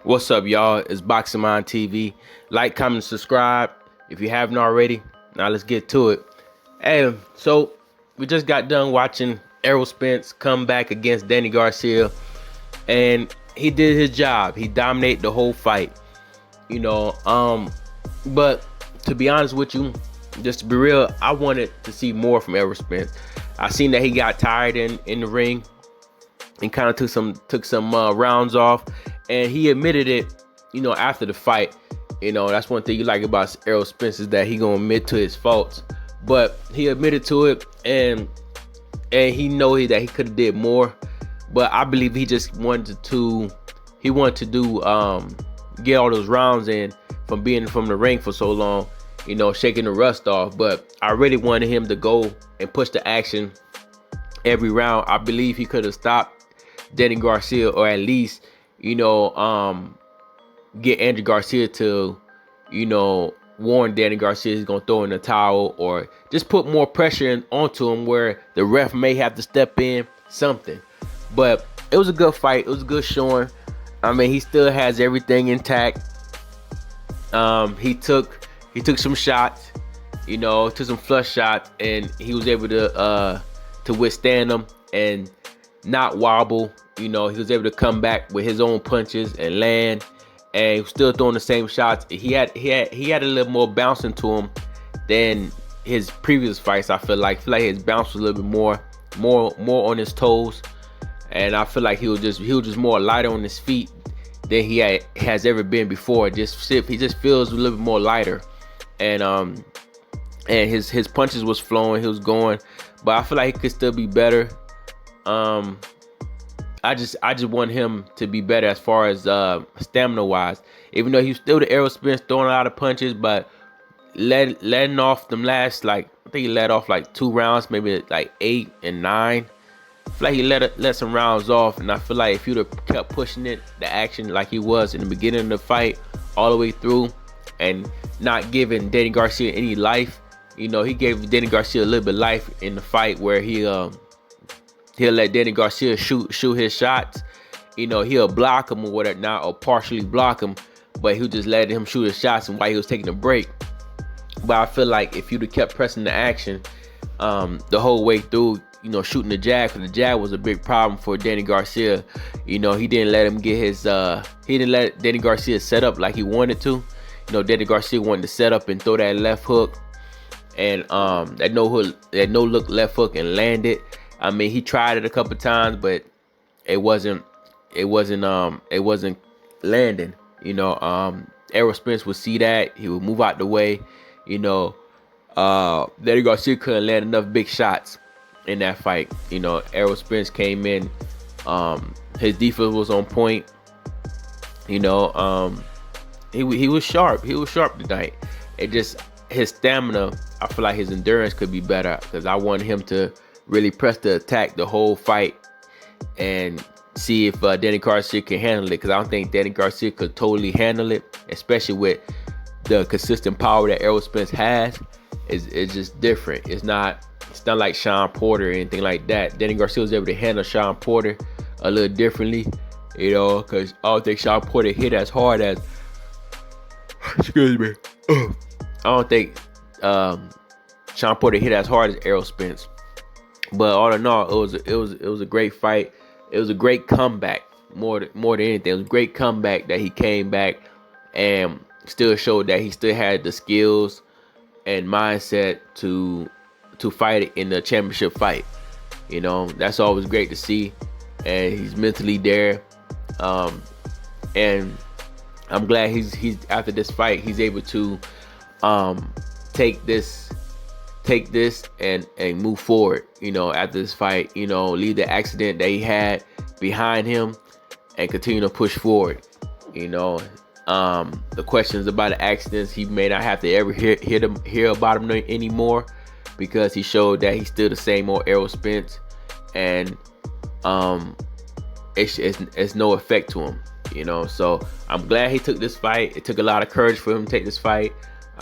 What's up, y'all? It's Boxing Mind TV. Like, comment, subscribe if you haven't already. Now let's get to it. Hey, so we just got done watching Errol Spence come back against Danny Garcia, and he did his job. He dominated the whole fight. You know, but to be honest with you, just to be real, I wanted to see more from Errol Spence. I seen that he got tired in the ring and kind of took some rounds off, and he admitted it, after the fight. That's one thing you like about Errol Spence is that he gonna admit to his faults, but he admitted to it, and he know that he could have did more, but I believe he just wanted to do get all those rounds in from being from the ring for so long, shaking the rust off. But I really wanted him to go and push the action every round. I believe he could have stopped Danny Garcia, or at least, get Andrew Garcia to, warn Danny Garcia he's gonna throw in the towel, or just put more pressure onto him where the ref may have to step in, something. But it was a good fight. It was a good showing. I mean, he still has everything intact. He took some shots, took some flush shots, and he was able to withstand them and not wobble. He was able to come back with his own punches and land, and he was still throwing the same shots. He had a little more bouncing to him than his previous fights. I feel like his bounce was a little bit more on his toes, and I feel like he was just more lighter on his feet than he has ever been before. He just feels a little bit more lighter, and his punches was flowing. He was going, but I feel like he could still be better. I just want him to be better as far as stamina wise. Even though he's still the Errol Spence throwing a lot of punches, but letting off them last, I think he let off 2 rounds, maybe 8 and 9. I feel like he let some rounds off, and I feel like if you'd have kept pushing the action like he was in the beginning of the fight all the way through, and not giving Danny Garcia any life, he gave Danny Garcia a little bit of life in the fight where he'll let Danny Garcia shoot his shots. He'll block him or whatever, not or partially block him, but he'll just let him shoot his shots and while he was taking a break. But I feel like if you'd have kept pressing the action the whole way through, shooting the jab, because the jab was a big problem for Danny Garcia. He didn't let him get he didn't let Danny Garcia set up like he wanted to. Danny Garcia wanted to set up and throw that left hook, and that no look left hook, and land it. I mean, he tried it a couple times, but it wasn't landing. Errol Spence would see that, he would move out the way. Danny Garcia couldn't land enough big shots in that fight. Errol Spence came in, his defense was on point. He was sharp. He was sharp tonight. It just, his stamina, I feel like his endurance could be better, because I want him to really press the attack the whole fight and see if Danny Garcia can handle it, because I don't think Danny Garcia could totally handle it, especially with the consistent power that Errol Spence has. It's just different. It's not like Sean Porter or anything like that. Danny Garcia was able to handle Sean Porter a little differently, because I don't think Sean Porter hit as hard as excuse me. I don't think Sean Porter hit as hard as Errol Spence. But all in all, it was a great fight. It was a great comeback, more than anything. It was a great comeback that he came back and still showed that he still had the skills and mindset to fight in the championship fight. That's always great to see, and he's mentally there. And I'm glad he's after this fight, he's able to take this and move forward, after this fight, leave the accident that he had behind him and continue to push forward. The questions about the accidents, he may not have to ever hear about them anymore, because he showed that he's still the same old Errol Spence, and it's no effect to him. So I'm glad he took this fight. It took a lot of courage for him to take this fight.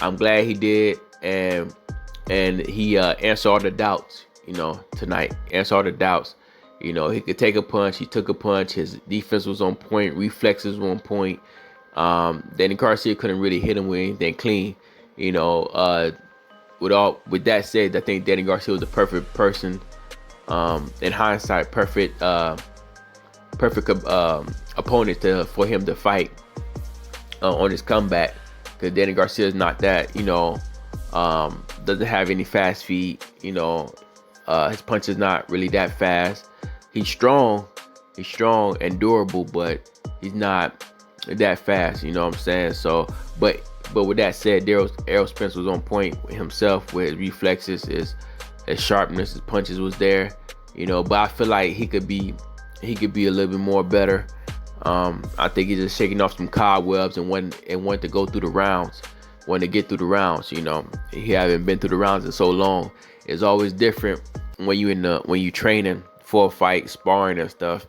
I'm glad he did, and he answered all the doubts, tonight. Answered all the doubts, You know, he could take a punch. He took a punch. His defense was on point. Reflexes were on point. Danny Garcia couldn't really hit him with anything clean. You know, with that said, I think Danny Garcia was the perfect person. In hindsight, perfect opponent for him to fight on his comeback. Because Danny Garcia is not that. You know, doesn't have any fast feet. You know, his punch is not really that fast. He's strong and durable, but he's not that fast. You know what I'm saying? So, but with that said, Errol Spence was on point himself with his reflexes, his sharpness, his punches was there. You know, but I feel like he could be a little bit more better. I think he's just shaking off some cobwebs and wanted to go through the rounds, wanted to get through the rounds. You know, he haven't been through the rounds in so long. It's always different when you training for a fight, sparring and stuff.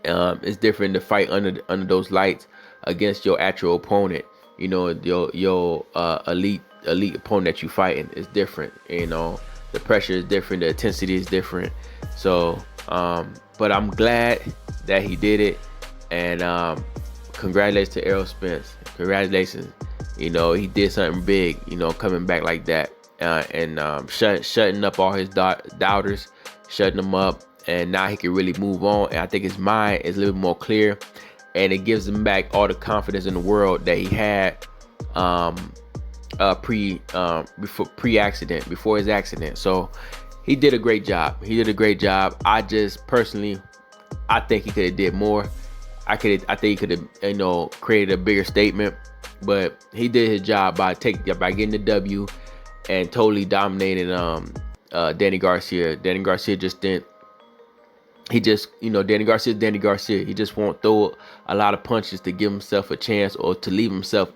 It's different to fight under those lights against your actual opponent. You know, your elite opponent that you fighting is different. You know, the pressure is different, the intensity is different. So, but I'm glad that he did it, and congratulations to Errol Spence. Congratulations. You know, he did something big. You know, coming back like that, and shutting up all his doubters, shutting them up, and now he can really move on. And I think his mind is a little more clear, and it gives him back all the confidence in the world that he had before his accident. So he did a great job. I just personally, I think he could have did more. I think he could have, you know, created a bigger statement, but he did his job by getting the W and totally dominating Danny Garcia. Danny Garcia just didn't. He just, you know, Danny Garcia. He just won't throw a lot of punches to give himself a chance or to leave himself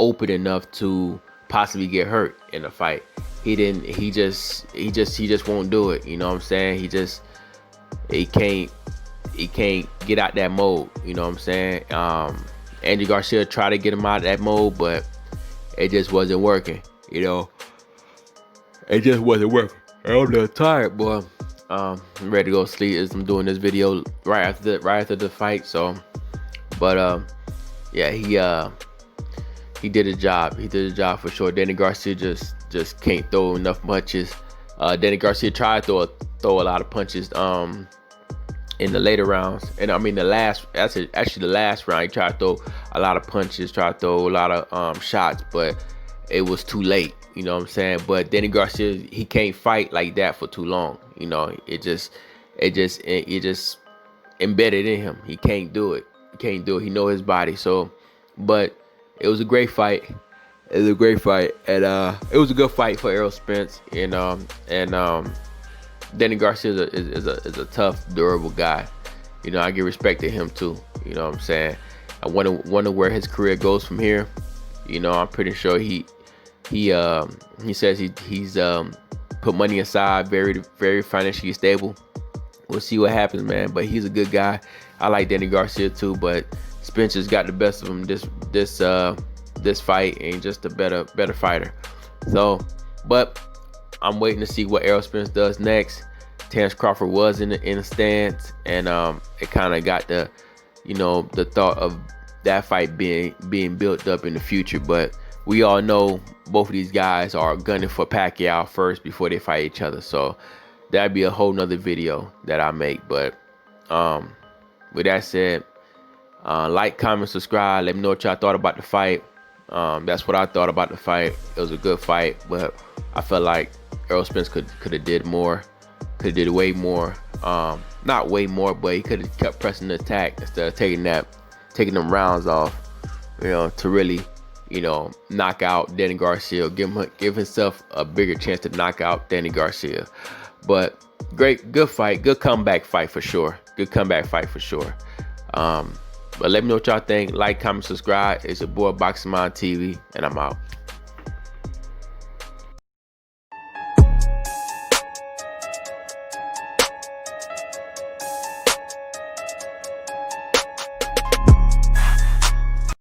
open enough to possibly get hurt in a fight. He just won't do it. You know what I'm saying? He can't get out that mode. You know what I'm saying? Andy Garcia tried to get him out of that mode, but it just wasn't working. You know, it just wasn't working. I'm a little tired, boy. I'm ready to go to sleep as I'm doing this video right after the fight. So, but yeah, he did his job. He did his job for sure. Danny Garcia just can't throw enough punches. Danny Garcia tried to throw a lot of punches in the later rounds, and I mean the last round he tried to throw a lot of punches, tried to throw a lot of shots, but it was too late. You know what I'm saying? But Danny Garcia, he can't fight like that for too long. You know, it just embedded in him. He can't do it. He know his body. So, but it was a great fight. And it was a good fight for Errol Spence. And Danny Garcia is a tough, durable guy. You know, I give respect to him too. You know what I'm saying? I wonder where his career goes from here. You know, I'm pretty sure he says he's put money aside, very, very financially stable. We'll see what happens, man. But he's a good guy. I like Danny Garcia too, but Spencer's got the best of him this fight, and just a better fighter. So, but I'm waiting to see what Errol Spence does next. Terrence Crawford was in the stands, and it kind of got the thought of that fight being built up in the future. But we all know both of these guys are gunning for Pacquiao first before they fight each other. So that'd be a whole nother video that I make. But with that said, like, comment, subscribe. Let me know what y'all thought about the fight. That's what I thought about the fight. It was a good fight, but I felt like Errol Spence could have did more. Could have did way more. Not way more, but he could have kept pressing the attack instead of taking them rounds off. You know, to really, knock out Danny Garcia, give himself a bigger chance to knock out Danny Garcia. But good fight, good comeback fight for sure. But let me know what y'all think. Like, comment, subscribe. It's your boy Boxing Mind TV, and I'm out.